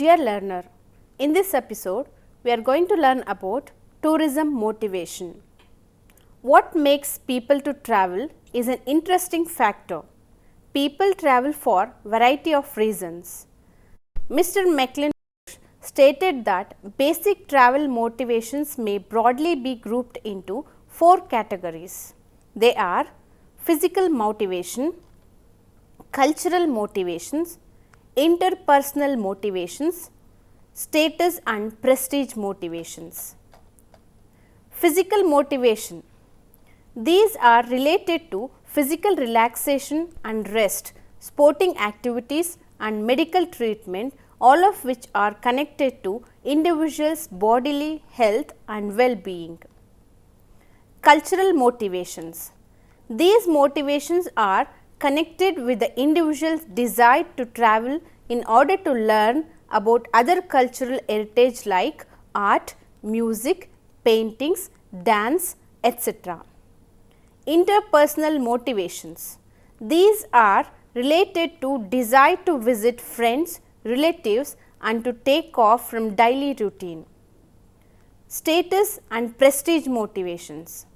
Dear learner, in this episode we are going to learn about tourism motivation. What makes people to travel is an interesting factor. People travel for variety of reasons. Mr. McClintock stated that basic travel motivations may broadly be grouped into 4 categories. They are physical motivation, cultural motivations, interpersonal motivations, status and prestige motivations. Physical motivation. These are related to physical relaxation and rest, sporting activities and medical treatment, all of which are connected to individuals' bodily health and well-being. Cultural motivations. These motivations are connected with the individual's desire to travel in order to learn about other cultural heritage like art, music, paintings, dance, etc. Interpersonal motivations. These are related to desire to visit friends, relatives and to take off from daily routine. Status and prestige motivations.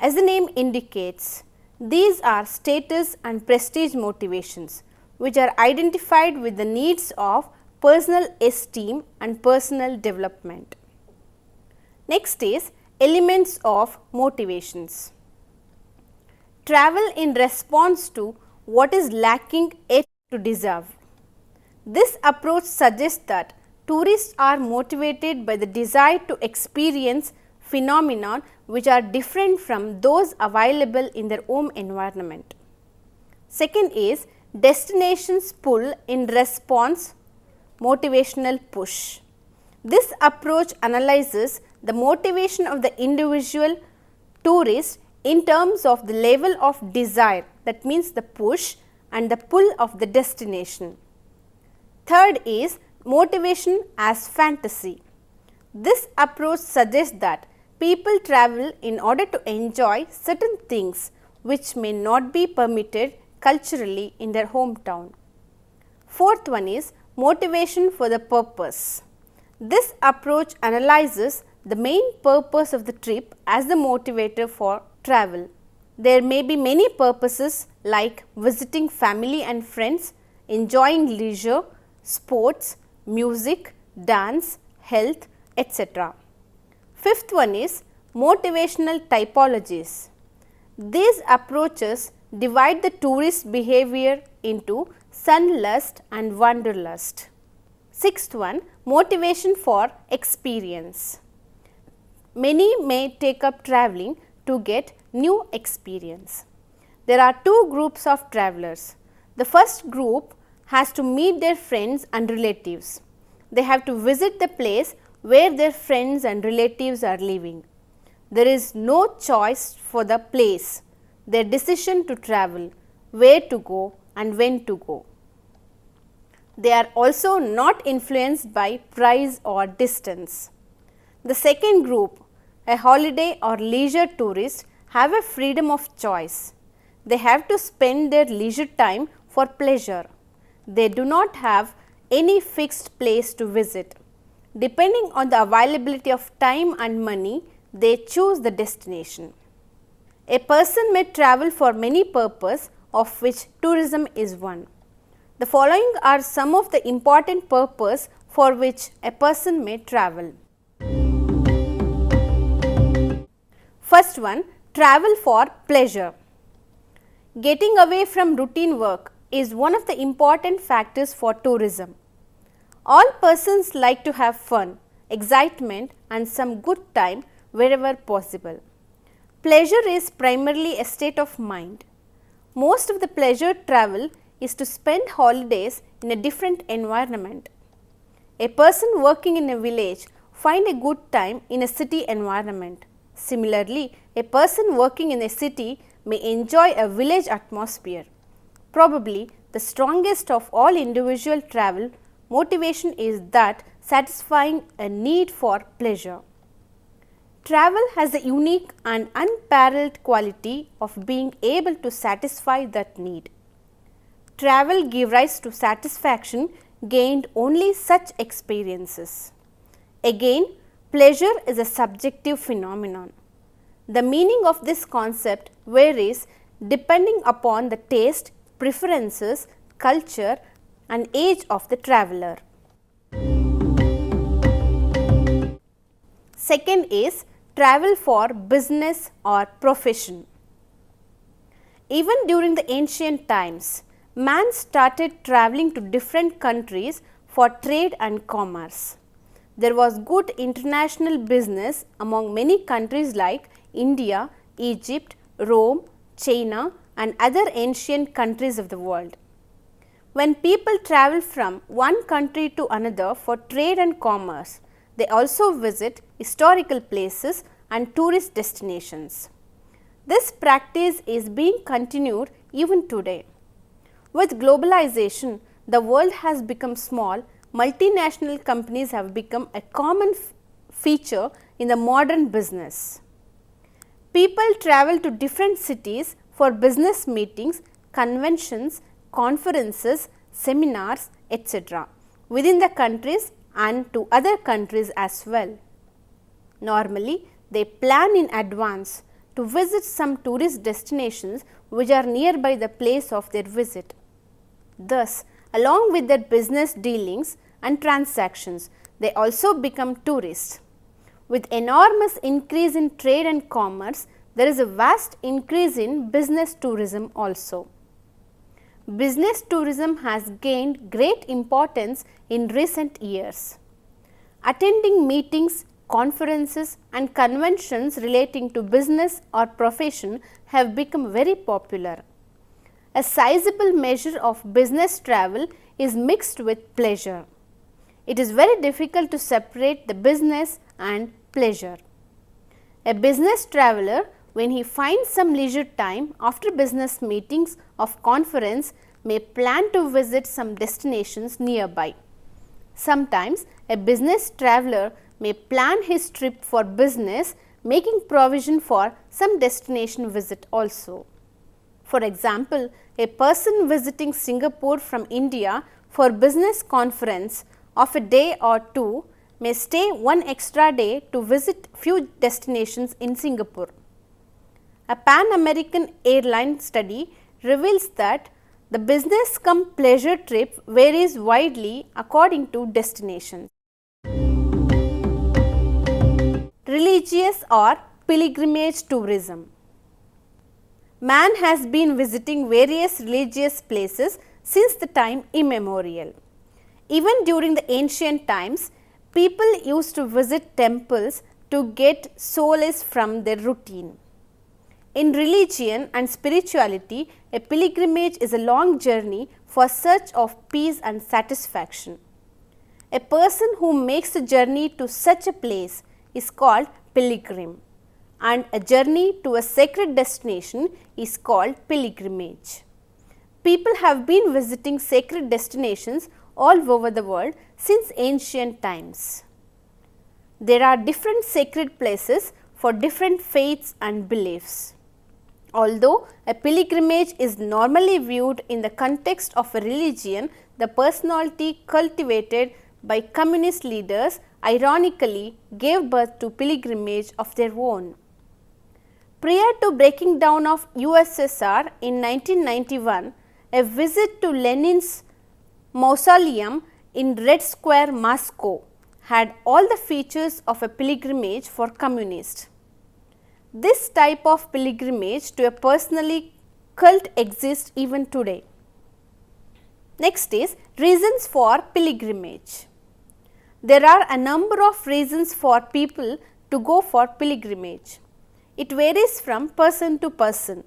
As the name indicates, these are status and prestige motivations which are identified with the needs of personal esteem and personal development. Next is elements of motivations. Travel in response to what is lacking yet to deserve. This approach suggests that tourists are motivated by the desire to experience phenomena which are different from those available in their home environment. Second is destinations pull in response motivational push. This approach analyzes the motivation of the individual tourist in terms of the level of desire, that means the push and the pull of the destination. Third is motivation as fantasy. This approach suggests that people travel in order to enjoy certain things which may not be permitted culturally in their hometown. Fourth one is motivation for the purpose. This approach analyzes the main purpose of the trip as the motivator for travel. There may be many purposes like visiting family and friends, enjoying leisure, sports, music, dance, health, etc. Fifth one is motivational typologies. These approaches divide the tourist behavior into sunlust and wanderlust. Sixth one, motivation for experience. Many may take up travelling to get new experience. There are 2 groups of travellers. The first group has to meet their friends and relatives. They have to visit the place where their friends and relatives are living. There is no choice for the place, their decision to travel, where to go and when to go. They are also not influenced by price or distance. The second group, a holiday or leisure tourist, have a freedom of choice. They have to spend their leisure time for pleasure. They do not have any fixed place to visit. Depending on the availability of time and money, they choose the destination. A person may travel for many purposes, of which tourism is one. The following are some of the important purposes for which a person may travel. First one, travel for pleasure. Getting away from routine work is one of the important factors for tourism. All persons like to have fun, excitement and some good time wherever possible. Pleasure is primarily a state of mind. Most of the pleasure travel is to spend holidays in a different environment. A person working in a village finds a good time in a city environment. Similarly, a person working in a city may enjoy a village atmosphere. Probably the strongest of all individual travel motivation is that satisfying a need for pleasure. Travel has a unique and unparalleled quality of being able to satisfy that need. Travel gives rise to satisfaction gained only such experiences. Again, pleasure is a subjective phenomenon. The meaning of this concept varies depending upon the taste, preferences, culture and age of the traveler. Second is travel for business or profession. Even during the ancient times, man started traveling to different countries for trade and commerce. There was good international business among many countries like India, Egypt, Rome, China and other ancient countries of the world. When people travel from one country to another for trade and commerce, they also visit historical places and tourist destinations. This practice is being continued even today. With globalization, the world has become small. Multinational companies have become a common feature in the modern business. People travel to different cities for business meetings, conventions, conferences, seminars, etc. within the countries and to other countries as well. Normally, they plan in advance to visit some tourist destinations which are nearby the place of their visit. Thus, along with their business dealings and transactions, they also become tourists. With enormous increase in trade and commerce, there is a vast increase in business tourism also. Business tourism has gained great importance in recent years. Attending meetings, conferences and conventions relating to business or profession have become very popular. A sizable measure of business travel is mixed with pleasure. It is very difficult to separate the business and pleasure. A business traveler, when he finds some leisure time after business meetings or conference, may plan to visit some destinations nearby. Sometimes a business traveler may plan his trip for business, making provision for some destination visit also. For example, a person visiting Singapore from India for business conference of a day or two may stay one extra day to visit few destinations in Singapore. A Pan-American airline study reveals that the business cum pleasure trip varies widely according to destinations. Religious or pilgrimage tourism. Man has been visiting various religious places since the time immemorial. Even during the ancient times, people used to visit temples to get solace from their routine. In religion and spirituality, a pilgrimage is a long journey for search of peace and satisfaction. A person who makes a journey to such a place is called pilgrim, and a journey to a sacred destination is called pilgrimage. People have been visiting sacred destinations all over the world since ancient times. There are different sacred places for different faiths and beliefs. Although a pilgrimage is normally viewed in the context of a religion, the personality cultivated by communist leaders ironically gave birth to pilgrimage of their own. Prior to breaking down of USSR in 1991, a visit to Lenin's mausoleum in Red Square, Moscow had all the features of a pilgrimage for communists. This type of pilgrimage to a personally cult exists even today. Next is reasons for pilgrimage. There are a number of reasons for people to go for pilgrimage. It varies from person to person.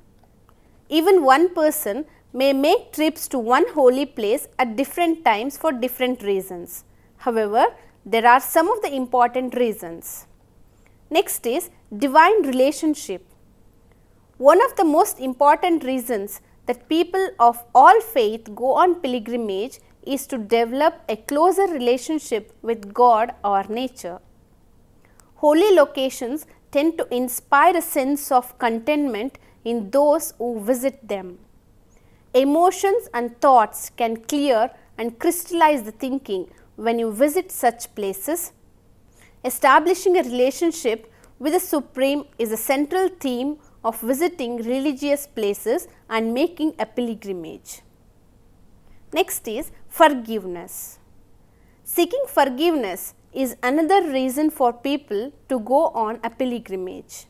Even one person may make trips to one holy place at different times for different reasons. However, there are some of the important reasons. Next is divine relationship. One of the most important reasons that people of all faith go on pilgrimage is to develop a closer relationship with God or nature. Holy locations tend to inspire a sense of contentment in those who visit them. Emotions and thoughts can clear and crystallize the thinking when you visit such places. Establishing a relationship with the Supreme is a central theme of visiting religious places and making a pilgrimage. Next is forgiveness. Seeking forgiveness is another reason for people to go on a pilgrimage.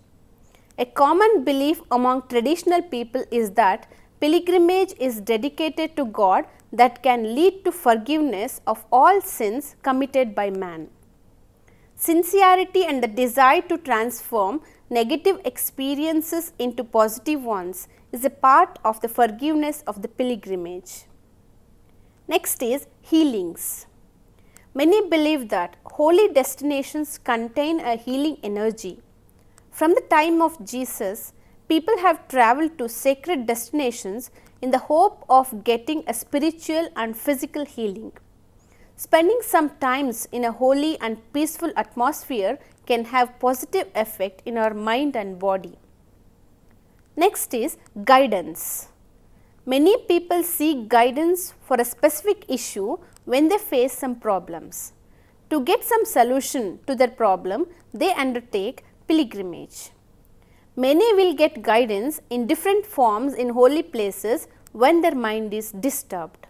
A common belief among traditional people is that pilgrimage is dedicated to God that can lead to forgiveness of all sins committed by man. Sincerity and the desire to transform negative experiences into positive ones is a part of the forgiveness of the pilgrimage. Next is healings. Many believe that holy destinations contain a healing energy. From the time of Jesus, people have traveled to sacred destinations in the hope of getting a spiritual and physical healing. Spending some time in a holy and peaceful atmosphere can have positive effect in our mind and body. Next is guidance. Many people seek guidance for a specific issue when they face some problems. To get some solution to their problem, they undertake pilgrimage. Many will get guidance in different forms in holy places when their mind is disturbed.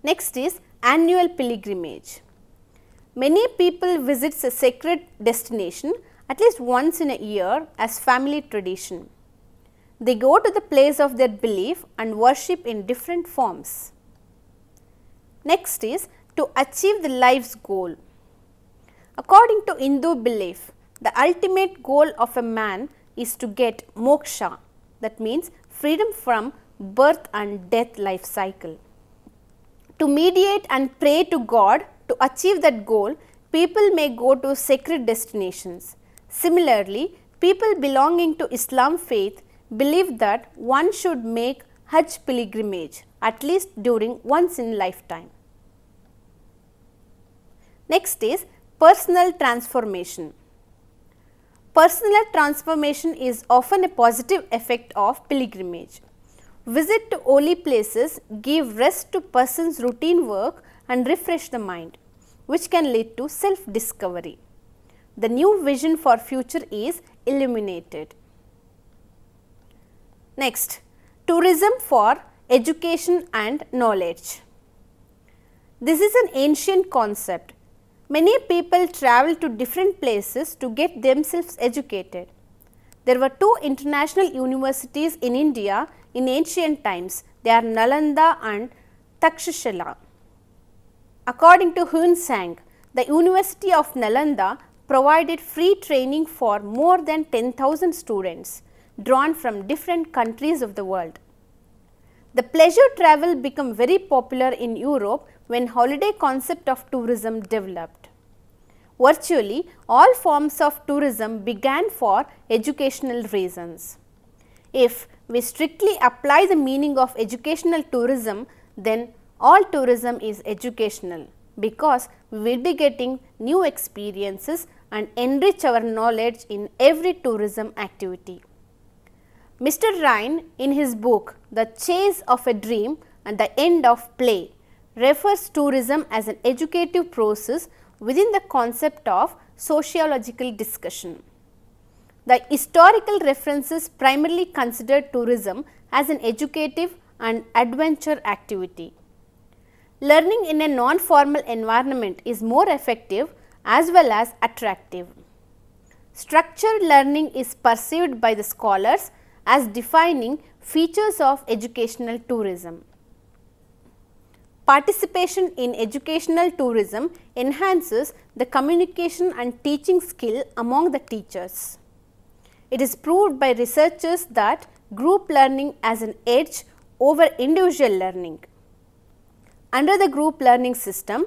Next is annual pilgrimage. Many people visit a sacred destination at least once in a year as family tradition. They go to the place of their belief and worship in different forms. Next is to achieve the life's goal. According to Hindu belief, the ultimate goal of a man is to get moksha, that means freedom from birth and death life cycle. To mediate and pray to God to achieve that goal, people may go to sacred destinations. Similarly, people belonging to Islam faith believe that one should make Hajj pilgrimage at least during once in lifetime. Next is personal transformation. Personal transformation is often a positive effect of pilgrimage. Visit to holy places give rest to person's routine work and refresh the mind, which can lead to self-discovery. The new vision for future is illuminated. Next, tourism for education and knowledge. This is an ancient concept. Many people travel to different places to get themselves educated. There were two international universities in India in ancient times. They are Nalanda and Takshashila. According to Hun Sang, the University of Nalanda provided free training for more than 10,000 students drawn from different countries of the world. The pleasure travel became very popular in Europe when holiday concept of tourism developed. Virtually all forms of tourism began for educational reasons. If we strictly apply the meaning of educational tourism, then all tourism is educational, because we will be getting new experiences and enrich our knowledge in every tourism activity. Mr. Ryan, in his book The Chase of a Dream and the End of Play, refers tourism as an educative process within the concept of sociological discussion. The historical references primarily consider tourism as an educative and adventure activity. Learning in a non-formal environment is more effective as well as attractive. Structured learning is perceived by the scholars as defining features of educational tourism. Participation in educational tourism enhances the communication and teaching skill among the teachers. It is proved by researchers that group learning has an edge over individual learning. Under the group learning system,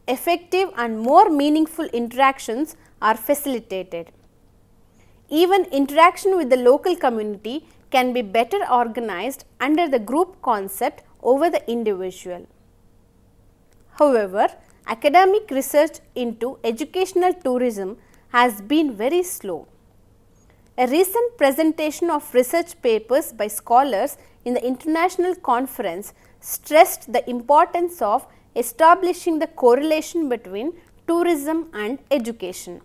effective and more meaningful interactions are facilitated. Even interaction with the local community can be better organized under the group concept over the individual. However, academic research into educational tourism has been very slow. A recent presentation of research papers by scholars in the international conference stressed the importance of establishing the correlation between tourism and education.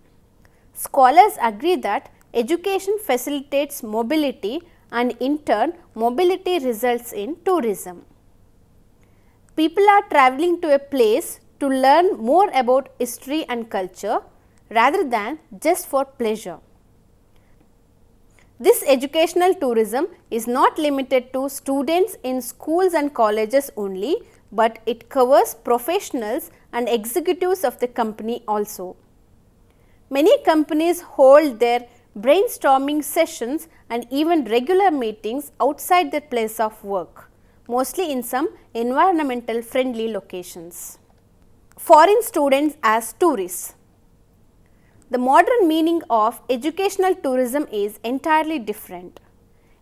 Scholars agree that education facilitates mobility and in turn mobility results in tourism. People are travelling to a place to learn more about history and culture rather than just for pleasure. This educational tourism is not limited to students in schools and colleges only, but it covers professionals and executives of the company also. Many companies hold their brainstorming sessions and even regular meetings outside their place of work, mostly in some environmental friendly locations. Foreign students as tourists. The modern meaning of educational tourism is entirely different.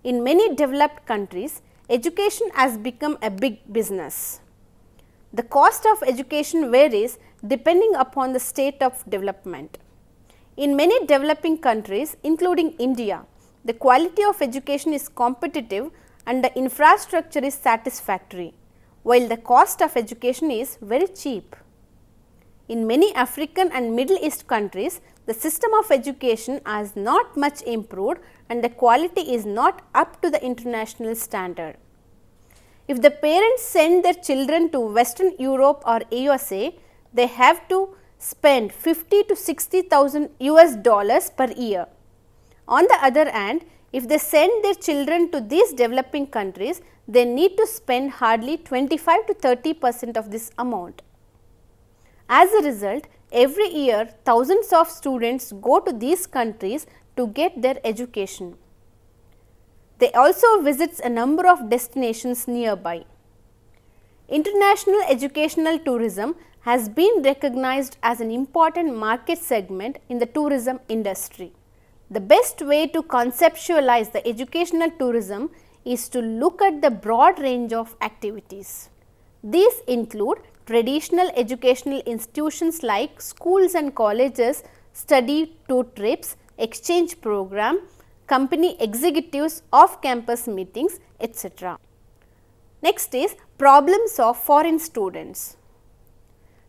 In many developed countries, education has become a big business. The cost of education varies depending upon the state of development. In many developing countries, including India, the quality of education is competitive and the infrastructure is satisfactory, while the cost of education is very cheap. In many African and Middle East countries, the system of education has not much improved and the quality is not up to the international standard. If the parents send their children to Western Europe or USA, they have to spend 50 to 60,000 US dollars per year. On the other hand, if they send their children to these developing countries, they need to spend hardly 25 to 30% of this amount. As a result, every year thousands of students go to these countries to get their education. They also visit a number of destinations nearby. International educational tourism has been recognized as an important market segment in the tourism industry. The best way to conceptualize the educational tourism is to look at the broad range of activities. These include traditional educational institutions like schools and colleges, study tour trips, exchange program, company executives, off-campus meetings, etc. Next is problems of foreign students.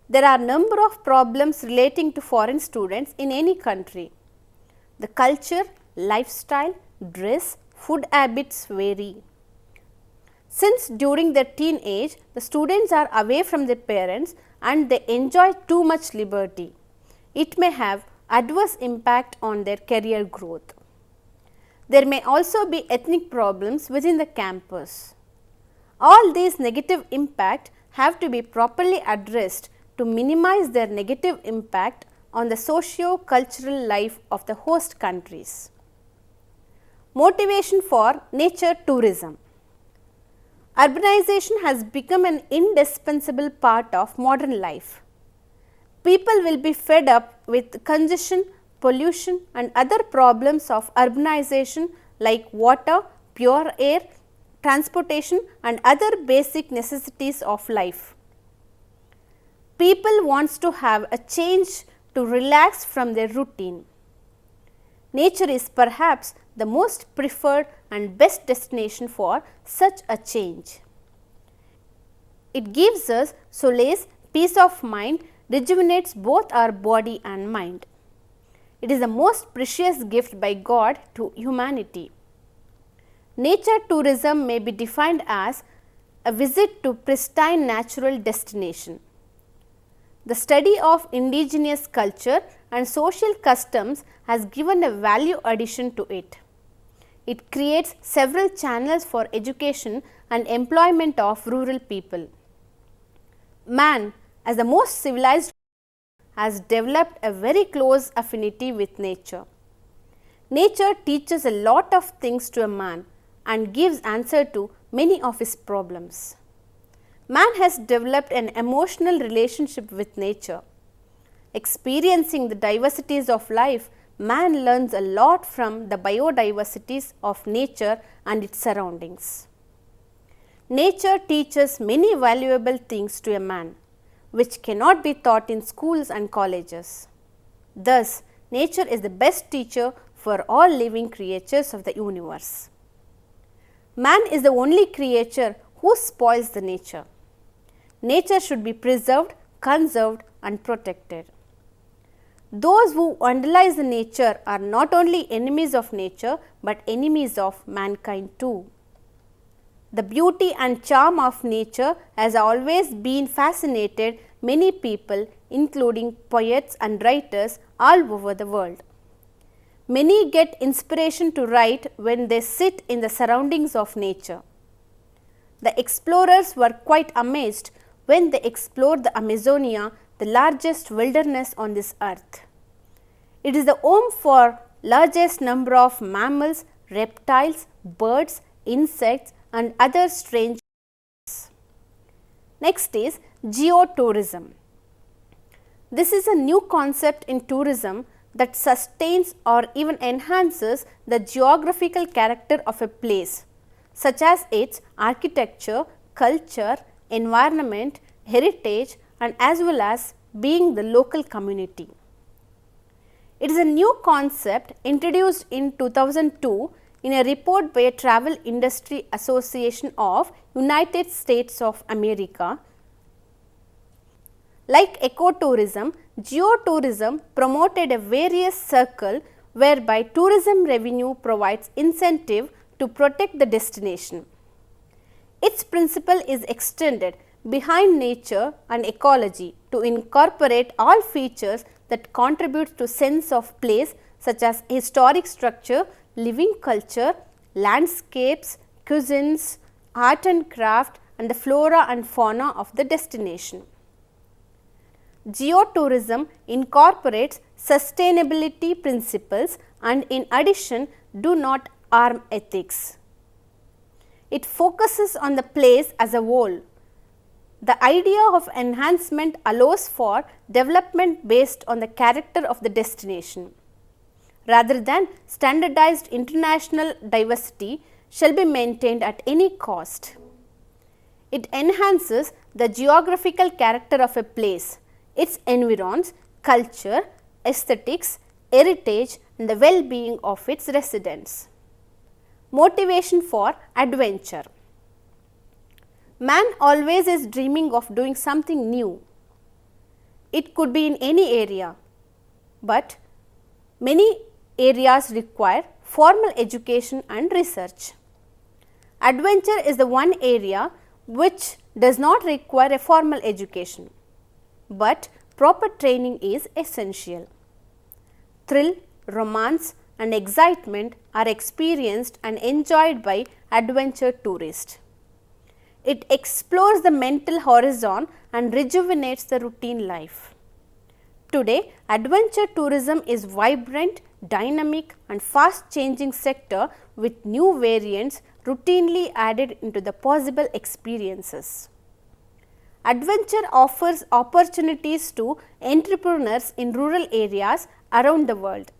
There are number of problems relating to foreign students in any country. The culture, lifestyle, dress, food habits vary. Since during their teenage, the students are away from their parents and they enjoy too much liberty, it may have adverse impact on their career growth. There may also be ethnic problems within the campus. All these negative impacts have to be properly addressed to minimize their negative impact on the socio-cultural life of the host countries. Motivation for nature tourism. Urbanization has become an indispensable part of modern life. People will be fed up with congestion, pollution and other problems of urbanization like water, pure air, transportation and other basic necessities of life. People wants to have a change to relax from their routine. Nature is perhaps the most preferred and best destination for such a change. It gives us solace, peace of mind, rejuvenates both our body and mind. It is the most precious gift by God to humanity. Nature tourism may be defined as a visit to pristine natural destination. The study of indigenous culture and social customs has given a value addition to it. It creates several channels for education and employment of rural people. Man, as the most civilized, has developed a very close affinity with nature. Nature teaches a lot of things to a man and gives answer to many of his problems. Man has developed an emotional relationship with nature. Experiencing the diversities of life, man learns a lot from the biodiversities of nature and its surroundings. Nature teaches many valuable things to a man, which cannot be taught in schools and colleges. Thus, nature is the best teacher for all living creatures of the universe. Man is the only creature who spoils the nature. Nature should be preserved, conserved and protected. Those who vandalize the nature are not only enemies of nature, but enemies of mankind too. The beauty and charm of nature has always been fascinated many people, including poets and writers all over the world. Many get inspiration to write when they sit in the surroundings of nature. The explorers were quite amazed when they explored the Amazonia, the largest wilderness on this earth. It is the home for largest number of mammals, reptiles, birds, insects and other strange animals. Next is geotourism. This is a new concept in tourism that sustains or even enhances the geographical character of a place, such as its architecture, culture, environment, heritage and as well as being the local community. It is a new concept introduced in 2002 in a report by a Travel Industry Association of United States of America. Like ecotourism, geotourism promoted a various circle whereby tourism revenue provides incentive to protect the destination. Its principle is extended behind nature and ecology to incorporate all features that contribute to sense of place such as historic structure, living culture, landscapes, cuisines, art and craft and the flora and fauna of the destination. Geotourism incorporates sustainability principles and in addition do not harm ethics. It focuses on the place as a whole. The idea of enhancement allows for development based on the character of the destination. Rather than standardized international diversity shall be maintained at any cost. It enhances the geographical character of a place, its environs, culture, aesthetics, heritage and the well-being of its residents. Motivation for adventure. Man always is dreaming of doing something new. It could be in any area, but many areas require formal education and research. Adventure is the one area which does not require a formal education, but proper training is essential. Thrill, romance and excitement are experienced and enjoyed by adventure tourists. It explores the mental horizon and rejuvenates the routine life. Today, adventure tourism is vibrant, dynamic and fast changing sector with new variants routinely added into the possible experiences. Adventure offers opportunities to entrepreneurs in rural areas around the world.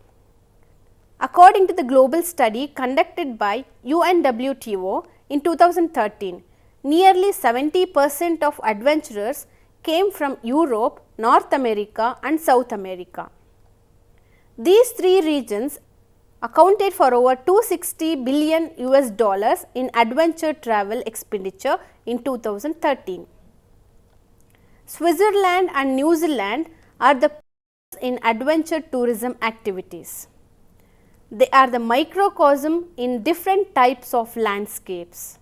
According to the global study conducted by UNWTO in 2013, nearly 70% of adventurers came from Europe, North America and South America. These three regions accounted for over $260 billion in adventure travel expenditure in 2013. Switzerland and New Zealand are the in adventure tourism activities. They are the microcosm in different types of landscapes.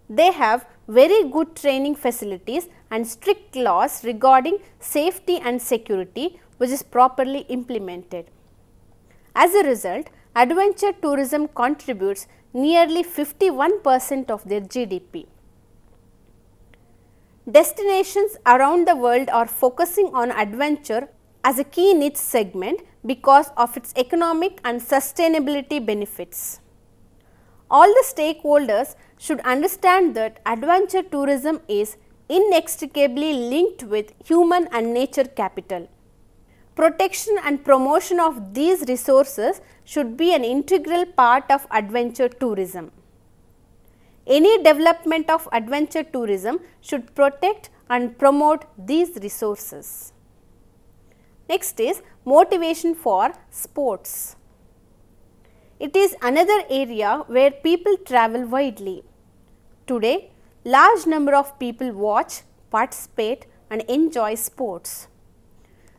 They have very good training facilities and strict laws regarding safety and security which is properly implemented. As a result, adventure tourism contributes nearly 51% of their GDP. Destinations around the world are focusing on adventure as a key niche segment because of its economic and sustainability benefits. All the stakeholders should understand that adventure tourism is inextricably linked with human and nature capital. Protection and promotion of these resources should be an integral part of adventure tourism. Any development of adventure tourism should protect and promote these resources. Next is motivation for sports. It is another area where people travel widely. Today, large number of people watch, participate and enjoy sports.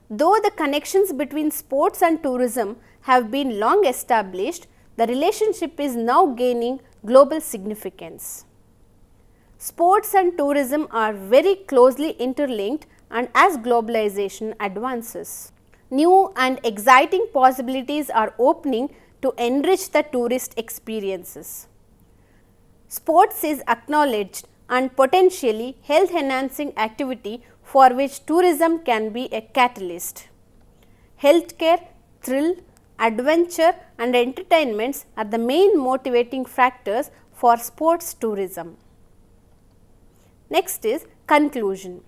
Though the connections between sports and tourism have been long established, the relationship is now gaining global significance. Sports and tourism are very closely interlinked, and as globalization advances, new and exciting possibilities are opening to enrich the tourist experiences. Sports is acknowledged and potentially health enhancing activity for which tourism can be a catalyst. Healthcare, thrill, adventure and entertainments are the main motivating factors for sports tourism. Next is conclusion.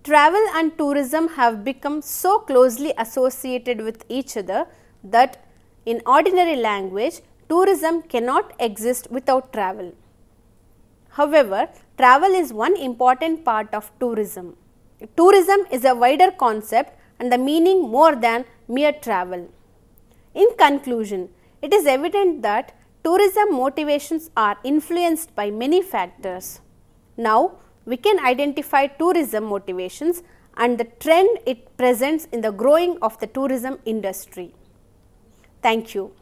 Travel and tourism have become so closely associated with each other that in ordinary language, tourism cannot exist without travel. However, travel is one important part of tourism. Tourism is a wider concept and the meaning more than mere travel. In conclusion, it is evident that tourism motivations are influenced by many factors. Now, we can identify tourism motivations and the trend it presents in the growing of the tourism industry. Thank you.